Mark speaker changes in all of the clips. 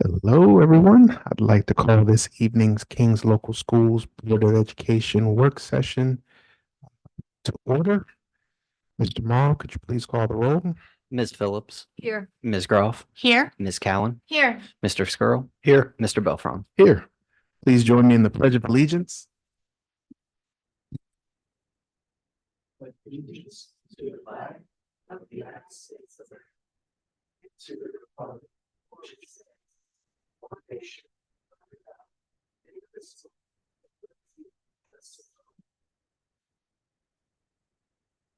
Speaker 1: Hello, everyone. I'd like to call this evening's Kings Local Schools Board of Education work session to order. Mr. Morrow, could you please call the roll?
Speaker 2: Ms. Phillips,
Speaker 3: Here.
Speaker 2: Ms. Groff,
Speaker 3: Here.
Speaker 2: Ms. Cowan,
Speaker 3: Here.
Speaker 2: Mr. Skrull,
Speaker 1: Here.
Speaker 2: Mr. Belfron.
Speaker 1: Here. Please join me in the Pledge of Allegiance.
Speaker 4: Allegiance to the flag of the United States of America, to the republic which stands one nation under God, indivisible, with liberty and justice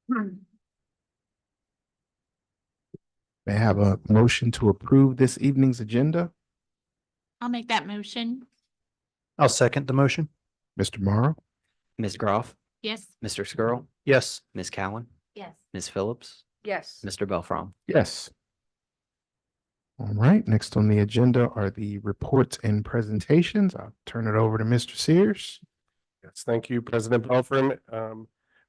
Speaker 4: for all.
Speaker 1: May I have a motion to approve this evening's agenda?
Speaker 3: I'll make that motion.
Speaker 5: I'll second the motion.
Speaker 1: Mr. Morrow?
Speaker 2: Ms. Groff,
Speaker 3: Yes.
Speaker 2: Mr. Skrull,
Speaker 5: Yes.
Speaker 2: Ms. Cowan,
Speaker 3: Yes.
Speaker 2: Ms. Phillips,
Speaker 3: Yes.
Speaker 2: Mr. Belfron.
Speaker 1: Yes. All right, next on the agenda are the reports and presentations. I'll turn it over to Mr. Sears.
Speaker 6: Yes, thank you, President Belfrin.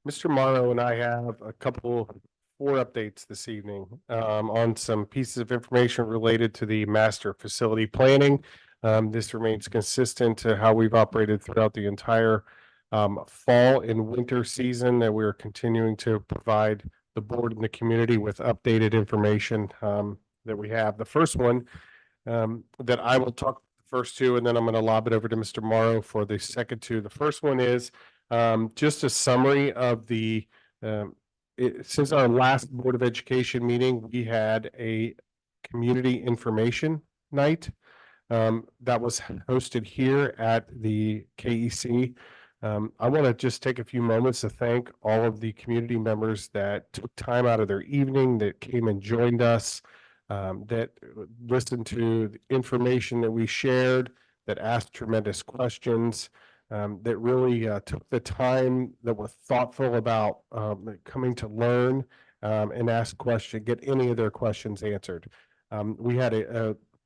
Speaker 6: Mr. Morrow and I have four updates this evening on some pieces of information related to the master facility planning. This remains consistent to how we've operated throughout the entire fall and winter season, that we're continuing to provide the board and the community with updated information that we have. The first one that I will talk first two, and then I'm going to lob it over to Mr. Morrow for the second two. The first one is just a summary of the since our last Board of Education meeting, we had a community information night that was hosted here at the KEC. I want to just take a few moments to thank all of the community members that took time out of their evening, that came and joined us, that listened to the information that we shared, that asked tremendous questions, that really took the time, that were thoughtful about coming to learn and ask questions, get any of their questions answered. We had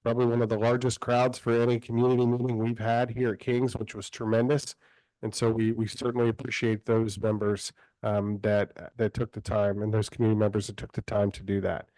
Speaker 6: probably one of the largest crowds for any community meeting we've had here at Kings, which was tremendous. And so we certainly appreciate those members that took the time, and those community members that took the time to do that.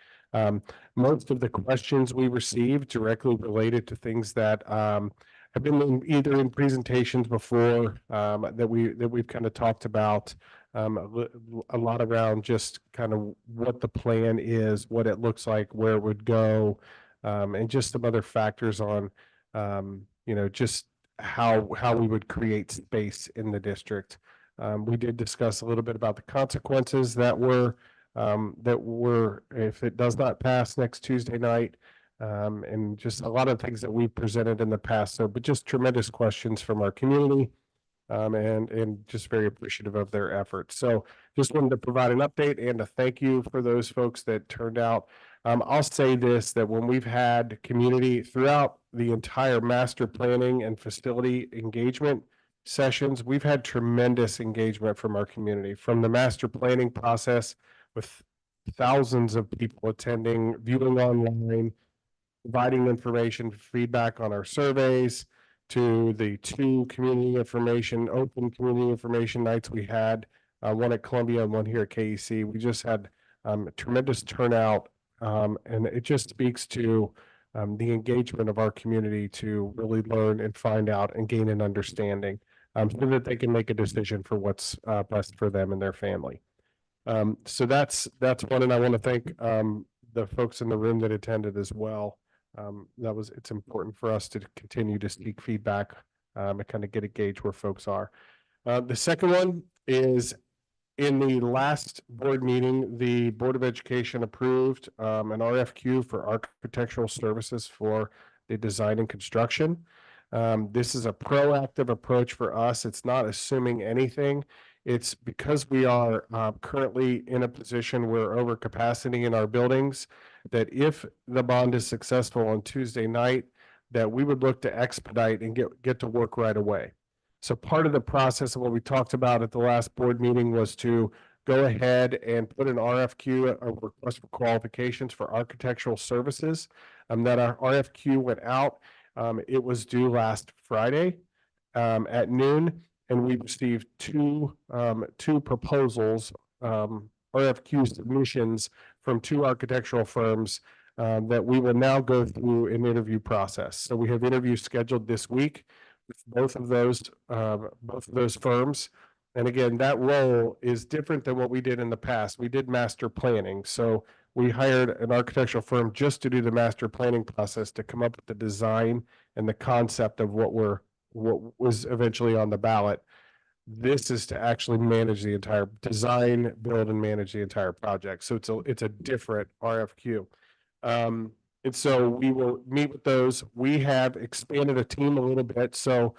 Speaker 6: Most of the questions we received directly related to things that have been either in presentations before that we've kind of talked about, a lot around just kind of what the plan is, what it looks like, where it would go, and just some other factors on just how we would create space in the district. We did discuss a little bit about the consequences that were if it does not pass next Tuesday night, and just a lot of things that we've presented in the past. So, but just tremendous questions from our community, and just very appreciative of their efforts. So just wanted to provide an update and a thank you for those folks that turned out. I'll say this, that when we've had community throughout the entire master planning and facility engagement sessions, we've had tremendous engagement from our community, from the master planning process with thousands of people attending, viewing online, providing information, feedback on our surveys, to the two open community information nights we had, one at Columbia and one here at KEC. We just had tremendous turnout, and it just speaks to the engagement of our community to really learn and find out and gain an understanding, so that they can make a decision for what's best for them and their family. So that's one, and I want to thank the folks in the room that attended as well. It's important for us to continue to seek feedback and kind of get a gauge where folks are. The second one is, in the last board meeting, the Board of Education approved an RFQ for architectural services for the design and construction. This is a proactive approach for us. It's not assuming anything. It's because we are currently in a position where over capacity in our buildings, that if the bond is successful on Tuesday night, that we would look to expedite and get to work right away. So part of the process of what we talked about at the last board meeting was to go ahead and put an RFQ, a request for qualifications for architectural services. That our RFQ went out. It was due last Friday at noon. And we received two proposals, RFQ submissions from two architectural firms that we will now go through an interview process. So we have interviews scheduled this week with both of those firms. And again, that role is different than what we did in the past. We did master planning. So we hired an architectural firm just to do the master planning process to come up with the design and the concept of what was eventually on the ballot. This is to actually manage the entire design, build, and manage the entire project. So it's a different RFQ. And so we will meet with those. We have expanded a team a little bit. So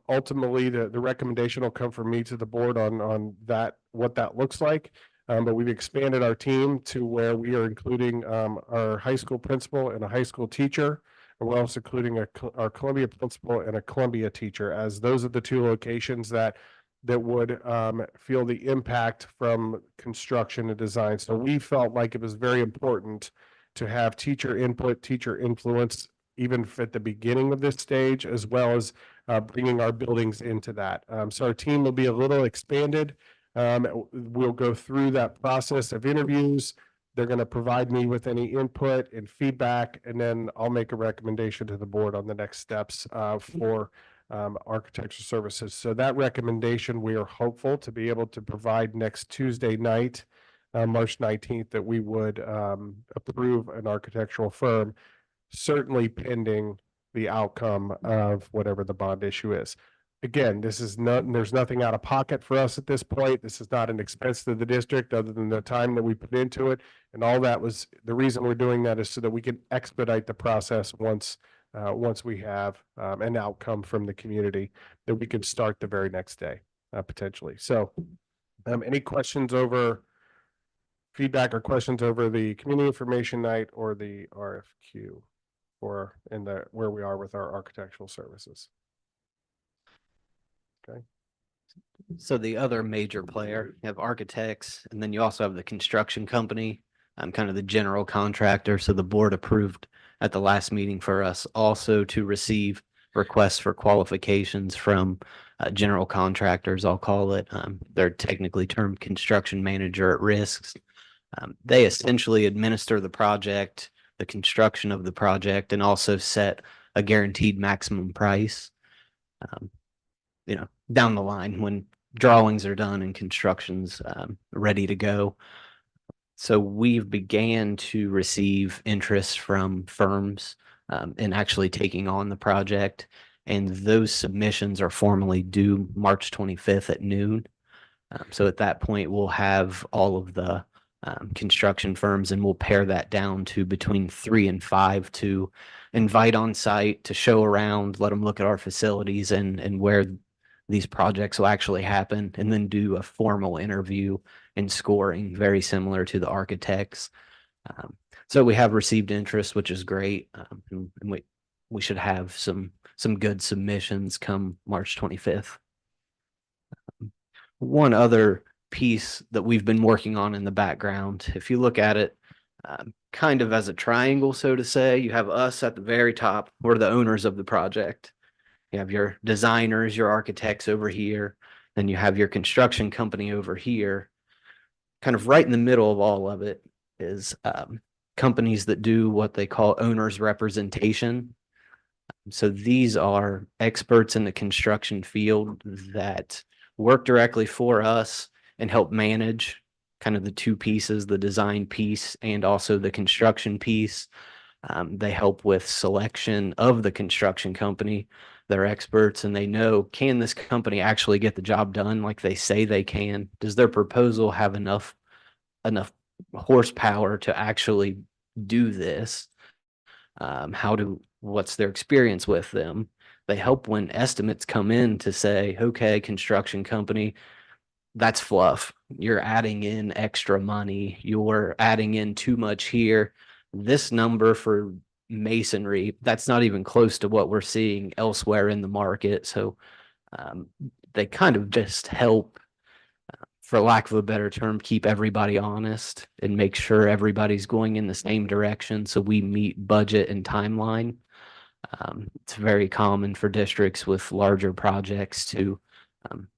Speaker 6: ultimately, the recommendation will come from me to the board on that, what that looks like. But we've expanded our team to where we are including our high school principal and a high school teacher. And we're also including our Columbia principal and a Columbia teacher, as those are the two locations that would feel the impact from construction and design. So we felt like it was very important to have teacher input, teacher influence, even at the beginning of this stage, as well as bringing our buildings into that. So our team will be a little expanded. We'll go through that process of interviews. They're going to provide me with any input and feedback, and then I'll make a recommendation to the board on the next steps for architectural services. So that recommendation, we are hopeful to be able to provide next Tuesday night, March 19th, that we would approve an architectural firm, certainly pending the outcome of whatever the bond issue is. Again, there's nothing out of pocket for us at this point. This is not an expense to the district other than the time that we put into it. And all that was, the reason we're doing that is so that we can expedite the process once we have an outcome from the community, that we could start the very next day, potentially. So any questions over feedback or questions over the community information night or the RFQ or where we are with our architectural services? Okay.
Speaker 2: So the other major player, you have architects, and then you also have the construction company, kind of the general contractor. So the board approved at the last meeting for us also to receive requests for qualifications from general contractors, I'll call it. They're technically termed construction manager at risks. They essentially administer the project, the construction of the project, and also set a guaranteed maximum price. Down the line when drawings are done and construction's ready to go. So we've began to receive interest from firms in actually taking on the project, and those submissions are formally due March 25th at noon. So at that point, we'll have all of the construction firms, and we'll pare that down to between 3 and 5 to invite on site, to show around, let them look at our facilities and where these projects will actually happen, and then do a formal interview and scoring, very similar to the architects. So we have received interest, which is great. And we should have some good submissions come March 25th. One other piece that we've been working on in the background, if you look at it kind of as a triangle, so to say, you have us at the very top. We're the owners of the project. You have your designers, your architects over here. Then you have your construction company over here. Kind of right in the middle of all of it is companies that do what they call owner's representation. So these are experts in the construction field that work directly for us and help manage kind of the two pieces, the design piece and also the construction piece. They help with selection of the construction company. They're experts and they know, can this company actually get the job done like they say they can? Does their proposal have enough horsepower to actually do this? What's their experience with them? They help when estimates come in to say, okay, construction company, that's fluff. You're adding in extra money. You're adding in too much here. This number for masonry, that's not even close to what we're seeing elsewhere in the market. So they kind of just help, for lack of a better term, keep everybody honest and make sure everybody's going in the same direction. So we meet budget and timeline. It's very common for districts with larger projects to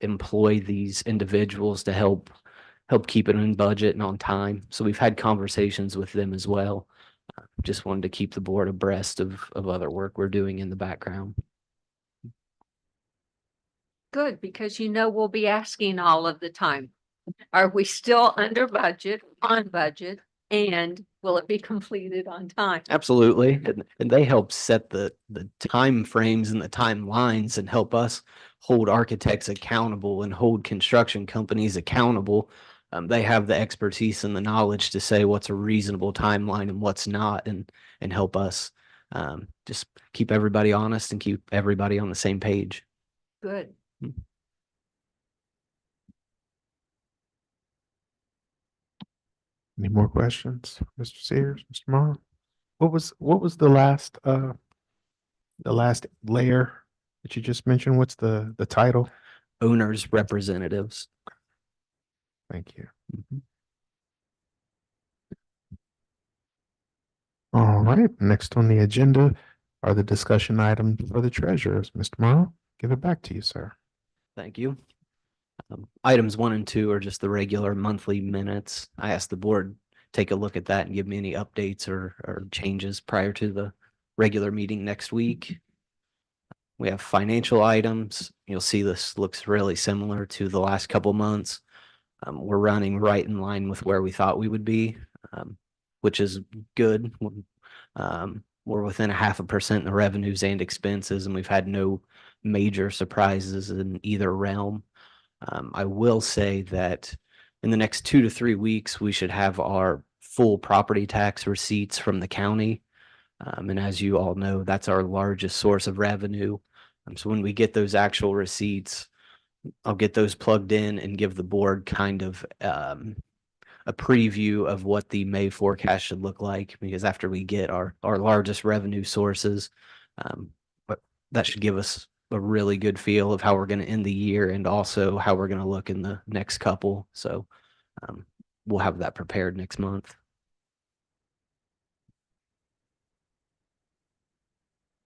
Speaker 2: employ these individuals to help keep it in budget and on time. So we've had conversations with them as well. just wanted to keep the board abreast of other work we're doing in the background.
Speaker 7: Good, because we'll be asking all of the time. Are we still under budget, on budget, and will it be completed on time?
Speaker 2: Absolutely. And they help set the time frames and the timelines and help us hold architects accountable and hold construction companies accountable. They have the expertise and the knowledge to say what's a reasonable timeline and what's not, and help us just keep everybody honest and keep everybody on the same page.
Speaker 7: Good.
Speaker 1: Any more questions, Mr. Sears, Mr. Morrow? What was the last layer that you just mentioned? What's the title?
Speaker 2: Owners, representatives.
Speaker 1: Thank you.
Speaker 2: Mhm.
Speaker 1: All right, next on the agenda are the discussion items for the treasurers. Mr. Morrow, give it back to you, sir.
Speaker 2: Thank you. Items 1 and 2 are just the regular monthly minutes. I asked the board, take a look at that and give me any updates or changes prior to the regular meeting next week. We have financial items. You'll see this looks really similar to the last couple months. We're running right in line with where we thought we would be, which is good. We're within 0.5% in the revenues and expenses, and we've had no major surprises in either realm. I will say that in the next 2 to 3 weeks, we should have our full property tax receipts from the county. And as you all know, that's our largest source of revenue. So when we get those actual receipts, I'll get those plugged in and give the board kind of a preview of what the May forecast should look like, because after we get our largest revenue sources, but that should give us a really good feel of how we're going to end the year and also how we're going to look in the next couple. So we'll have that prepared next month.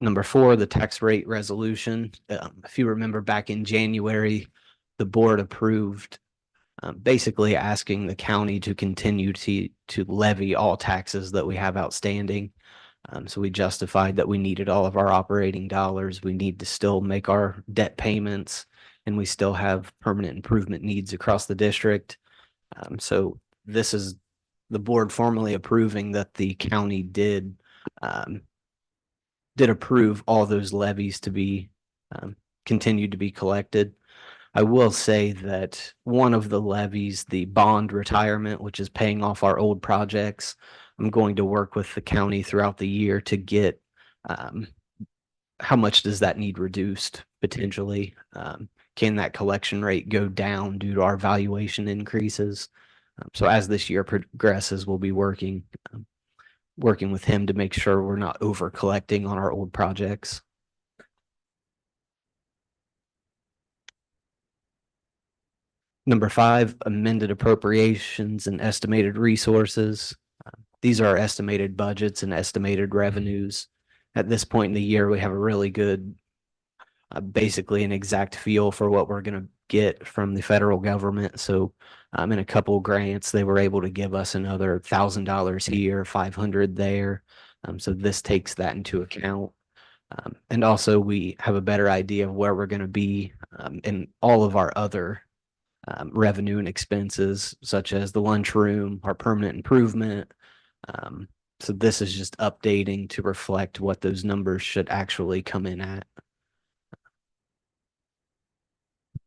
Speaker 2: Number 4, the tax rate resolution. If you remember back in January, the board approved basically asking the county to continue to levy all taxes that we have outstanding. So we justified that we needed all of our operating dollars. We need to still make our debt payments, and we still have permanent improvement needs across the district. So this is the board formally approving that the county did approve all those levies to be continued to be collected. I will say that one of the levies, the bond retirement, which is paying off our old projects, I'm going to work with the county throughout the year to get how much does that need reduced potentially? Can that collection rate go down due to our valuation increases? So as this year progresses, we'll be working with him to make sure we're not over collecting on our old projects. Number 5, amended appropriations and estimated resources. These are our estimated budgets and estimated revenues. At this point in the year, we have a really good, basically an exact feel for what we're going to get from the federal government. So in a couple of grants, they were able to give us another $1,000 here, $500 there. So this takes that into account. And also we have a better idea of where we're going to be in all of our other revenue and expenses, such as the lunchroom, our permanent improvement. So this is just updating to reflect what those numbers should actually come in at.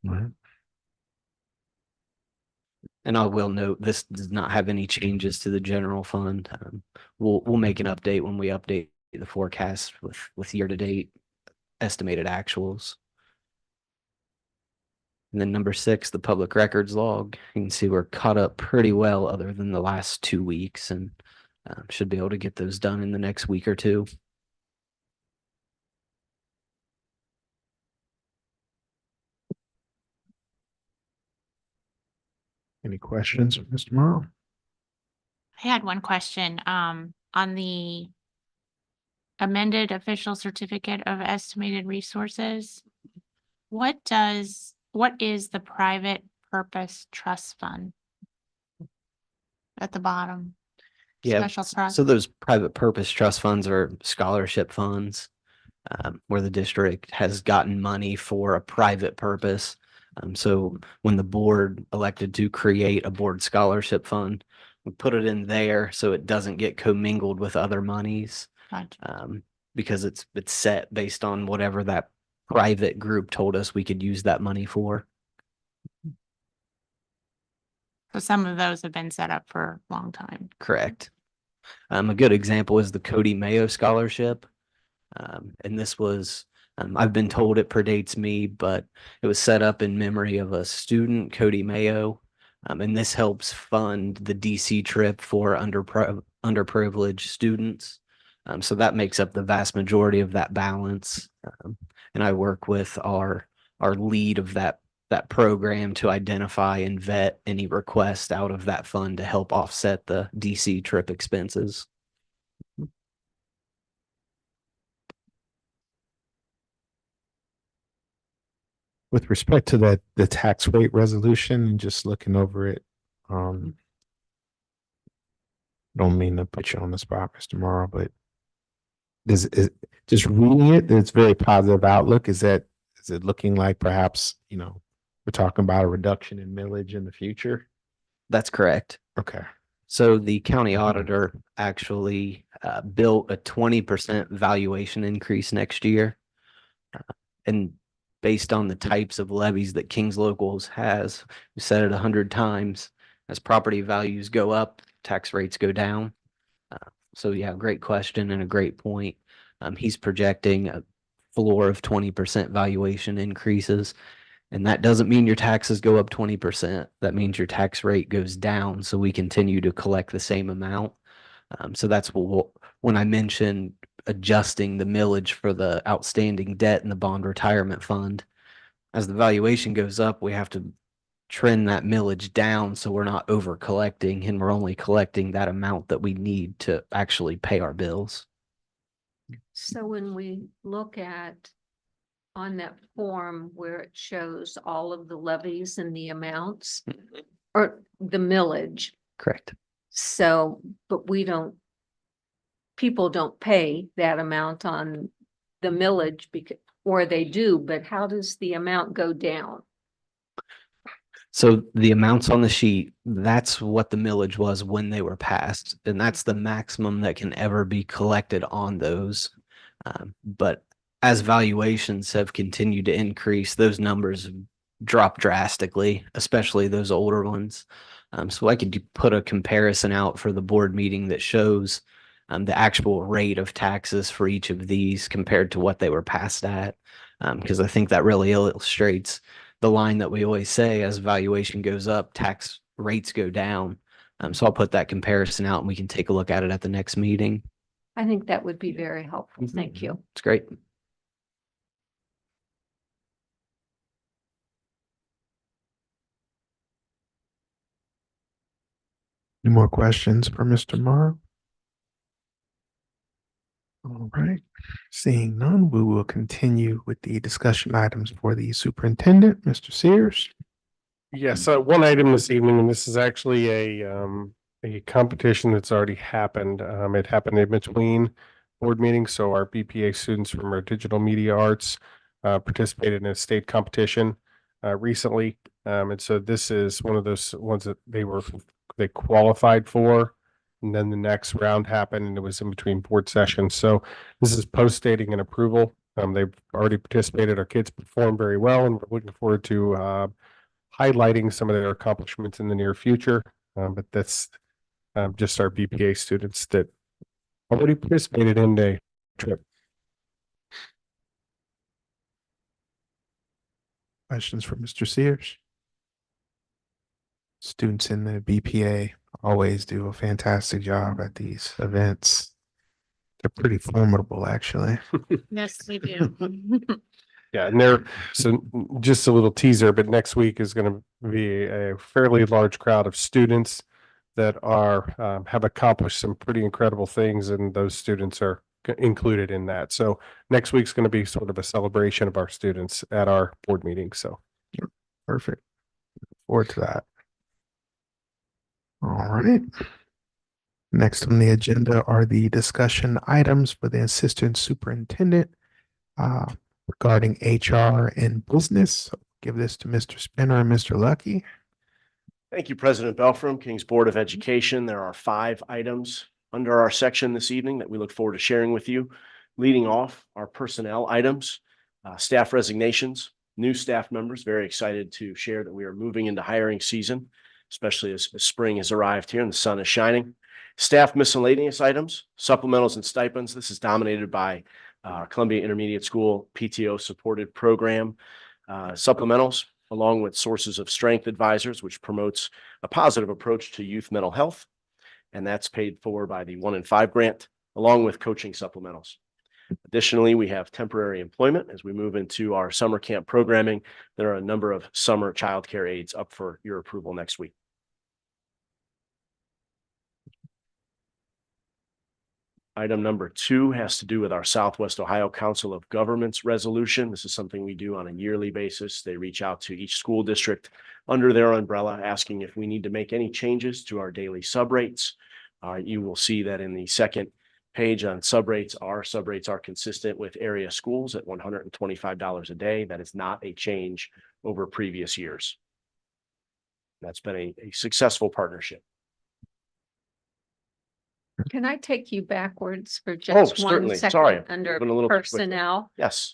Speaker 1: Right.
Speaker 2: And I will note, this does not have any changes to the general fund. We'll make an update when we update the forecast with year-to-date estimated actuals. And then number 6, the public records log. You can see we're caught up pretty well other than the last 2 weeks, and should be able to get those done in the next week or 2.
Speaker 1: Any questions, Mr. Morrow?
Speaker 3: I had one question, on the amended official certificate of estimated resources. What is the private purpose trust fund? At the bottom.
Speaker 2: Yeah,
Speaker 3: Special trust?
Speaker 2: so those private purpose trust funds are scholarship funds where the district has gotten money for a private purpose. So when the board elected to create a board scholarship fund, we put it in there so it doesn't get commingled with other monies
Speaker 3: Gotcha.
Speaker 2: because it's set based on whatever that private group told us we could use that money for.
Speaker 3: So some of those have been set up for a long time.
Speaker 2: Correct. A good example is the Cody Mayo Scholarship. And this was, I've been told it predates me, but it was set up in memory of a student, Cody Mayo. And this helps fund the DC trip for underprivileged students. So that makes up the vast majority of that balance. And I work with our lead of that program to identify and vet any request out of that fund to help offset the DC trip expenses.
Speaker 1: With respect to the tax rate resolution, and just looking over it, don't mean to put you on the spot, Mr. Morrow, but just reading it, there's very positive outlook. Is it looking like perhaps, we're talking about a reduction in millage in the future?
Speaker 2: That's correct.
Speaker 1: Okay.
Speaker 2: So the county auditor actually built a 20% valuation increase next year. And based on the types of levies that Kings Locals has, we said it 100 times, as property values go up, tax rates go down. So yeah, great question and a great point. He's projecting a floor of 20% valuation increases. And that doesn't mean your taxes go up 20%. That means your tax rate goes down. So we continue to collect the same amount. So that's when I mentioned adjusting the millage for the outstanding debt in the bond retirement fund. As the valuation goes up, we have to trend that millage down so we're not over collecting and we're only collecting that amount that we need to actually pay our bills.
Speaker 7: So when we look at on that form where it shows all of the levies and the amounts or the millage.
Speaker 2: Correct.
Speaker 7: So, but people don't pay that amount on the millage or they do, but how does the amount go down?
Speaker 2: So the amounts on the sheet, that's what the millage was when they were passed. And that's the maximum that can ever be collected on those. But as valuations have continued to increase, those numbers drop drastically, especially those older ones. So I could put a comparison out for the board meeting that shows the actual rate of taxes for each of these compared to what they were passed at. Because I think that really illustrates the line that we always say, as valuation goes up, tax rates go down. So I'll put that comparison out and we can take a look at it at the next meeting.
Speaker 7: I think that would be very helpful. Thank you.
Speaker 2: It's great.
Speaker 1: Any more questions for Mr. Morrow? All right, seeing none, we will continue with the discussion items for the superintendent, Mr. Sears.
Speaker 6: Yes, one item this evening, and this is actually a competition that's already happened. It happened in between board meetings, so our BPA students from our digital media arts participated in a state competition recently. And so this is one of those ones that they qualified for. And then the next round happened and it was in between board sessions. So this is post dating and approval. They've already participated. Our kids performed very well and we're looking forward to highlighting some of their accomplishments in the near future. But that's just our BPA students that already participated in a trip.
Speaker 1: Questions for Mr. Sears? Students in the BPA always do a fantastic job at these events. They're pretty formidable, actually.
Speaker 3: Yes, we do.
Speaker 6: Yeah, and so just a little teaser, but next week is going to be a fairly large crowd of students that have accomplished some pretty incredible things, and those students are included in that. So next week's going to be sort of a celebration of our students at our board meeting. So
Speaker 1: Perfect. Look forward to that. All right. Next on the agenda are the discussion items for the assistant superintendent uh, regarding HR and business. Give this to Mr. Spinner and Mr. Lucky.
Speaker 8: Thank you, President Belfram, King's Board of Education. There are 5 items under our section this evening that we look forward to sharing with you. Leading off our personnel items, staff resignations, new staff members. Very excited to share that we are moving into hiring season, especially as spring has arrived here and the sun is shining. Staff miscellaneous items, supplementals and stipends. This is dominated by Columbia Intermediate School PTO supported program. Supplementals, along with Sources of Strength Advisors, which promotes a positive approach to youth mental health. And that's paid for by the 1 in 5 grant, along with coaching supplementals. Additionally, we have temporary employment as we move into our summer camp programming. There are a number of summer childcare aides up for your approval next week. Item number 2 has to do with our Southwest Ohio Council of Governments resolution. This is something we do on a yearly basis. They reach out to each school district under their umbrella, asking if we need to make any changes to our daily subrates. You will see that in the second page on subrates, our subrates are consistent with area schools at $125 a day. That is not a change over previous years. That's been a successful partnership.
Speaker 7: Can I take you backwards for just one
Speaker 8: certainly. Sorry,
Speaker 7: second under
Speaker 8: moving a little too quickly.
Speaker 7: personnel?
Speaker 8: Yes,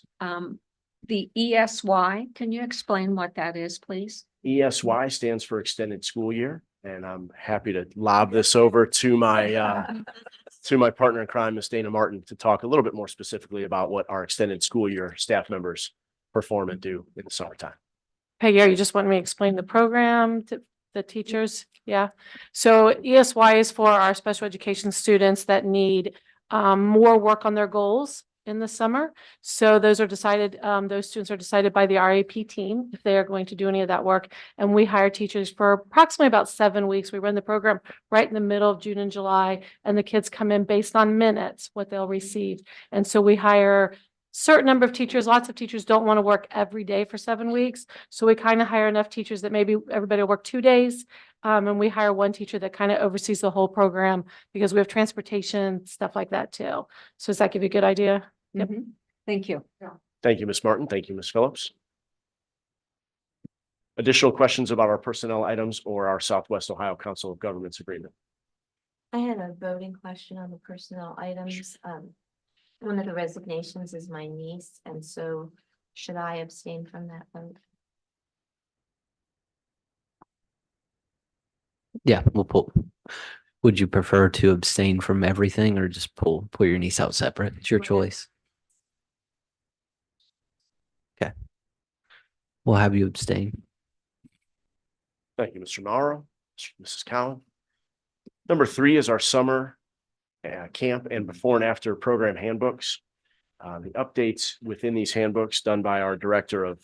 Speaker 7: The ESY, can you explain what that is, please?
Speaker 8: ESY stands for Extended School Year, and I'm happy to lob this over to my partner in crime, Ms. Dana Martin, to talk a little bit more specifically about what our extended school year staff members perform and do in the summertime.
Speaker 9: Peggy, are you just wanting me to explain the program to the teachers? Yeah. So ESY is for our special education students that need more work on their goals in the summer. So those are decided, those students are decided by the RAP team if they are going to do any of that work. And we hire teachers for approximately about 7 weeks. We run the program right in the middle of June and July, and the kids come in based on minutes, what they'll receive. And so we hire certain number of teachers. Lots of teachers don't want to work every day for 7 weeks. So we kind of hire enough teachers that maybe everybody will work 2 days. And we hire one teacher that kind of oversees the whole program because we have transportation, stuff like that too. So does that give you a good idea? Yep.
Speaker 7: Thank you.
Speaker 8: Thank you, Ms. Martin. Thank you, Ms. Phillips. Additional questions about our personnel items or our Southwest Ohio Council of Governments agreement?
Speaker 10: I had a voting question on the personnel items. One of the resignations is my niece, and so should I abstain from that vote?
Speaker 2: Yeah, we'll pull. Would you prefer to abstain from everything or just pull your niece out separate? It's your choice. Okay. We'll have you abstain.
Speaker 8: Thank you, Mr. Morrow, Mrs. Cowan. Number 3 is our summer camp and before and after program handbooks. The updates within these handbooks done by our Director of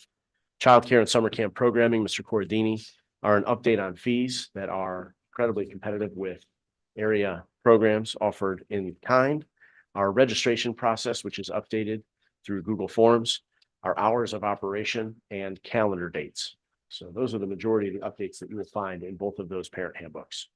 Speaker 8: Childcare and Summer Camp Programming, Mr. Corradini, are an update on fees that are incredibly competitive with area programs offered in kind. Our registration process, which is updated through Google Forms, our hours of operation, and calendar dates. So those are the majority of the updates that you will find in both of those parent handbooks.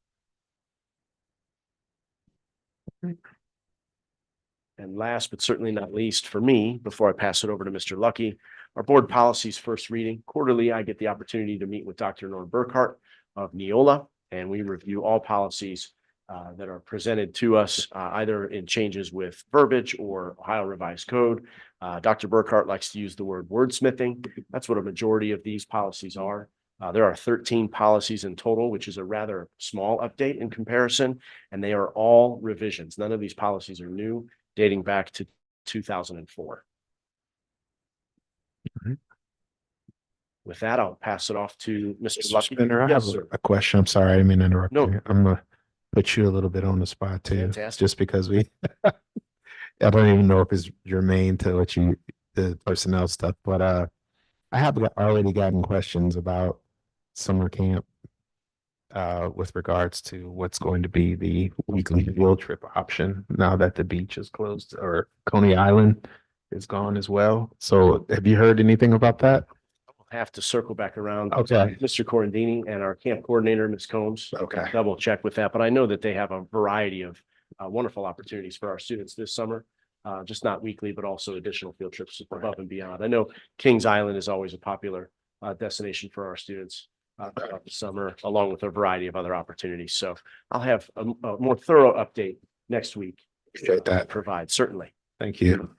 Speaker 8: And last but certainly not least for me, before I pass it over to Mr. Lucky, our board policies first reading. Quarterly, I get the opportunity to meet with Dr. Norm Burkhart of Neola, and we review all policies that are presented to us, either in changes with verbiage or Ohio Revised Code. Dr. Burkhart likes to use the word wordsmithing. That's what a majority of these policies are. There are 13 policies in total, which is a rather small update in comparison, and they are all revisions. None of these policies are new, dating back to 2004.
Speaker 1: Mhm.
Speaker 8: With that, I'll pass it off to Mr. Lucky.
Speaker 1: Spinner, I
Speaker 8: Yes,
Speaker 1: have
Speaker 8: sir.
Speaker 1: a question. I'm sorry, I didn't mean to interrupt
Speaker 8: No.
Speaker 1: you. I'm gonna put you a little bit on the spot too,
Speaker 8: Fantastic.
Speaker 1: just because we, I don't even know if it's germane to what the personnel stuff, but I have already gotten questions about summer camp with regards to what's going to be the weekly field trip option now that the beach is closed or Coney Island is gone as well. So have you heard anything about that?
Speaker 8: have to circle back around.
Speaker 1: Okay.
Speaker 8: Mr. Corradini and our camp coordinator, Ms. Combs.
Speaker 1: Okay.
Speaker 8: Double check with that, but I know that they have a variety of wonderful opportunities for our students this summer. Just not weekly, but also additional field trips above and beyond. I know Kings Island is always a popular destination for our students throughout the summer, along with a variety of other opportunities. So I'll have a more thorough update next week.
Speaker 1: Appreciate that.
Speaker 8: Provide, certainly.
Speaker 1: Thank you.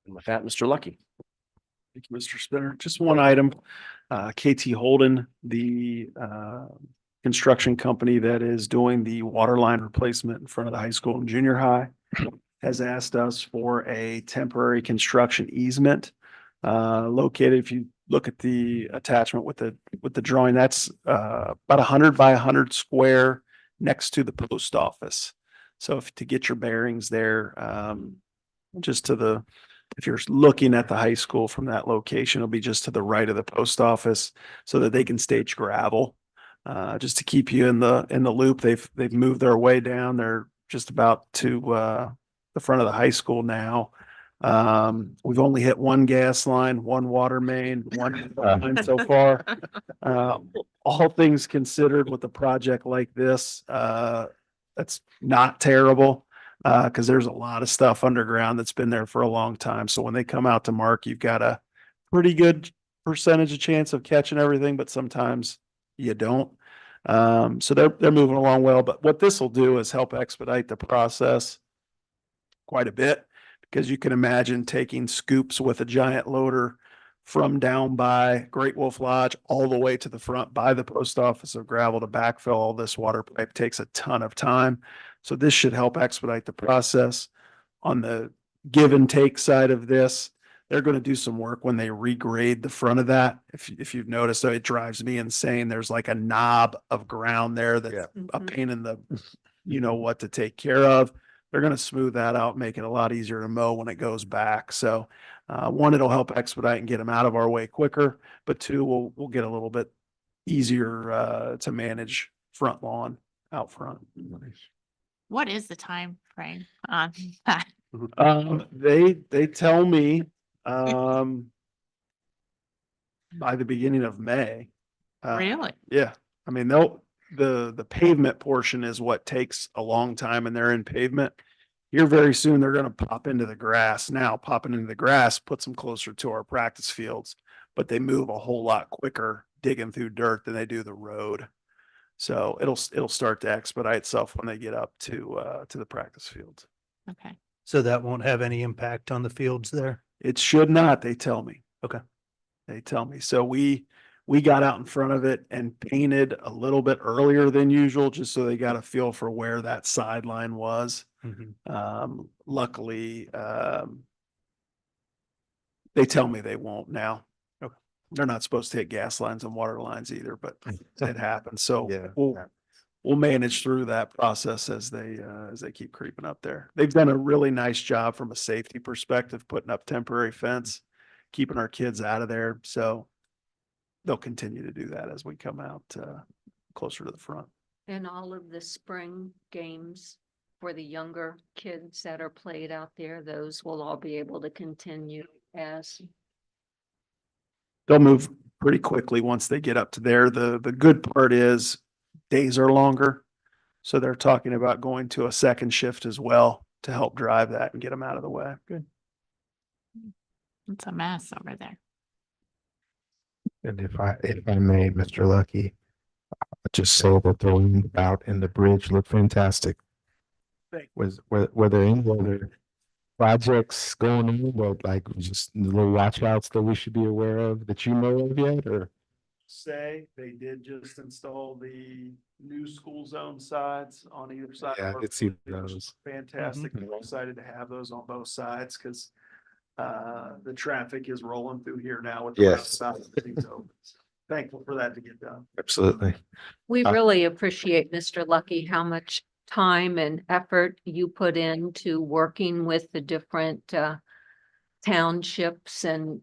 Speaker 8: And with that, Mr. Lucky.
Speaker 11: Thank you, Mr. Spinner. Just one item. KT Holden, the construction company that is doing the water line replacement in front of the high school and junior high, has asked us for a temporary construction easement located, if you look at the attachment with the drawing, that's about 100 by 100 square next to the post office. So to get your bearings there, just to the, if you're looking at the high school from that location, it'll be just to the right of the post office so that they can stage gravel. Just to keep you in the loop, they've moved their way down. They're just about to the front of the high school now. We've only hit one gas line, one water main, one line so far. All things considered with a project like this, that's not terrible. Cause there's a lot of stuff underground that's been there for a long time. So when they come out to mark, you've got a pretty good percentage of chance of catching everything, but sometimes you don't. So they're moving along well, but what this will do is help expedite the process quite a bit, because you can imagine taking scoops with a giant loader from down by Great Wolf Lodge all the way to the front by the post office of gravel to backfill all this water pipe takes a ton of time. So this should help expedite the process. On the give and take side of this, they're going to do some work when they regrade the front of that. If you've noticed, so it drives me insane. There's like a knob of ground there that's a pain in the, you know what to take care of. They're going to smooth that out, make it a lot easier to mow when it goes back. So one, it'll help expedite and get them out of our way quicker, but two, we'll get a little bit easier to manage front lawn out front.
Speaker 3: What is the time frame on that?
Speaker 11: They tell me by the beginning of May.
Speaker 3: Really?
Speaker 11: Yeah, I mean, the pavement portion is what takes a long time, and they're in pavement. Here very soon, they're gonna pop into the grass. Now, popping into the grass puts them closer to our practice fields, but they move a whole lot quicker digging through dirt than they do the road. So it'll start to expedite itself when they get up to the practice fields.
Speaker 3: Okay.
Speaker 5: So that won't have any impact on the fields there?
Speaker 11: It should not, they tell me.
Speaker 5: Okay.
Speaker 11: They tell me. So we got out in front of it and painted a little bit earlier than usual, just so they got a feel for where that sideline was. Luckily, they tell me they won't now.
Speaker 5: Okay.
Speaker 11: They're not supposed to hit gas lines and water lines either, but it happens. So
Speaker 1: Yeah.
Speaker 11: we'll manage through that process as they keep creeping up there. They've done a really nice job from a safety perspective, putting up temporary fence, keeping our kids out of there. So they'll continue to do that as we come out closer to the front.
Speaker 7: And all of the spring games for the younger kids that are played out there, those will all be able to continue as.
Speaker 11: They'll move pretty quickly once they get up to there. The good part is days are longer. So they're talking about going to a second shift as well to help drive that and get them out of the way. Good.
Speaker 3: It's a mess over there.
Speaker 1: And if I may, Mr. Lucky, I'll just say that the roundabout and the bridge look fantastic. Were there any other projects going on, but like just little watch outs that we should be aware of that you know of yet, or?
Speaker 11: Say they did just install the new school zone sides on either side.
Speaker 1: Yeah,
Speaker 11: of
Speaker 1: I
Speaker 11: our
Speaker 1: did see
Speaker 11: building, which is
Speaker 1: those.
Speaker 11: Fantastic. We're excited to have those on both sides because the traffic is rolling through here now with the
Speaker 1: Yes.
Speaker 11: roundabout and things open. So thankful for that to get done.
Speaker 1: Absolutely.
Speaker 7: We
Speaker 1: Uh,
Speaker 7: really appreciate, Mr. Lucky, how much time and effort you put into working with the different townships and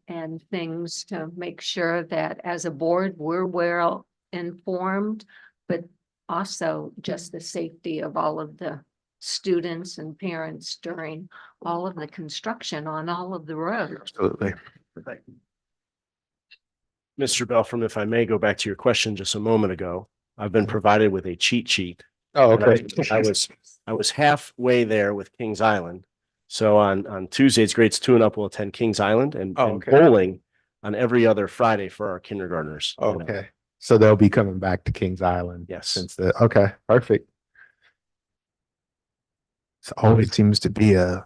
Speaker 7: things to make sure that as a board, we're well informed, but also just the safety of all of the students and parents during all of the construction on all of the roads.
Speaker 1: Absolutely.
Speaker 8: Mr. Belfram, if I may go back to your question just a moment ago, I've been provided with a cheat sheet.
Speaker 1: Oh,
Speaker 8: And
Speaker 1: okay.
Speaker 8: I was halfway there with Kings Island. So on Tuesdays, grades 2 and up will attend Kings Island and
Speaker 1: Oh,
Speaker 8: and
Speaker 1: okay.
Speaker 8: bowling on every other Friday for our kindergartners.
Speaker 1: Okay. So they'll be coming back to Kings Island.
Speaker 8: Yes.
Speaker 1: Since okay, perfect. It always seems to be a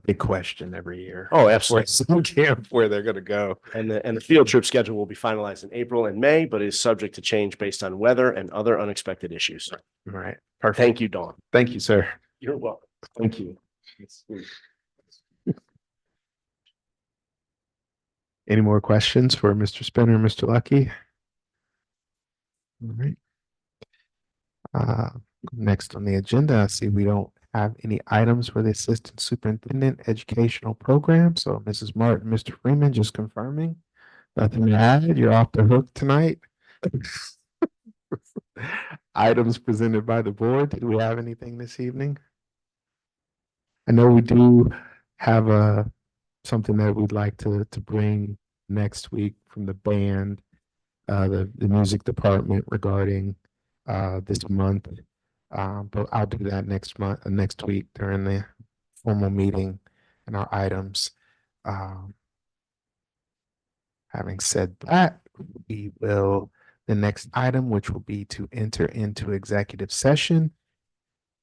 Speaker 1: big question every year.
Speaker 8: Oh,
Speaker 1: Where
Speaker 8: absolutely.
Speaker 1: some camp where they're gonna go.
Speaker 8: And the field trip schedule will be finalized in April and May, but is subject to change based on weather and other unexpected issues.
Speaker 1: All right. Perfect.
Speaker 8: Thank you, Dawn.
Speaker 1: Thank you, sir.
Speaker 8: You're welcome.
Speaker 1: Thank you. Any more questions for Mr. Spinner, Mr. Lucky? All right. Next on the agenda, I see we don't have any items for the Assistant Superintendent Educational Program. So Mrs. Martin, Mr. Freeman, just confirming. Nothing to add. You're off the hook tonight. Items presented by the board. Do we have anything this evening? I know we do have something that we'd like to bring next week from the band, the music department regarding this month. But I'll do that next week during the formal meeting and our items. Having said that, the next item, which will be to enter into executive session.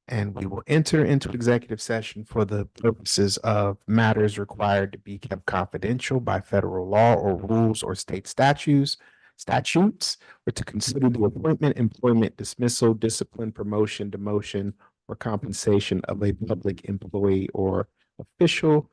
Speaker 1: And we will enter into executive session for the purposes of matters required to be kept confidential by federal law or rules or state statutes, or to consider the appointment, employment, dismissal, discipline, promotion, demotion, or compensation of a public employee or official.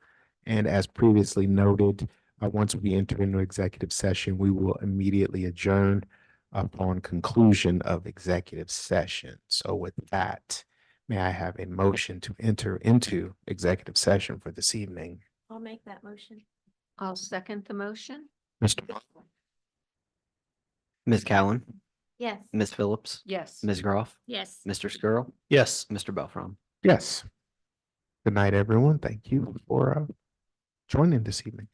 Speaker 1: And as previously noted, once we enter into executive session, we will immediately adjourn upon conclusion of executive session. So with that, may I have a motion to enter into executive session for this evening?
Speaker 10: I'll make that motion.
Speaker 7: I'll second the motion.
Speaker 1: Mr.
Speaker 2: Ms. Cowan,
Speaker 10: Yes.
Speaker 2: Ms. Phillips,
Speaker 7: Yes.
Speaker 2: Ms. Groff,
Speaker 3: Yes.
Speaker 2: Mr. Skirrell,
Speaker 5: Yes.
Speaker 2: Mr. Belfram.
Speaker 1: Yes. Good night, everyone. Thank you for joining this evening.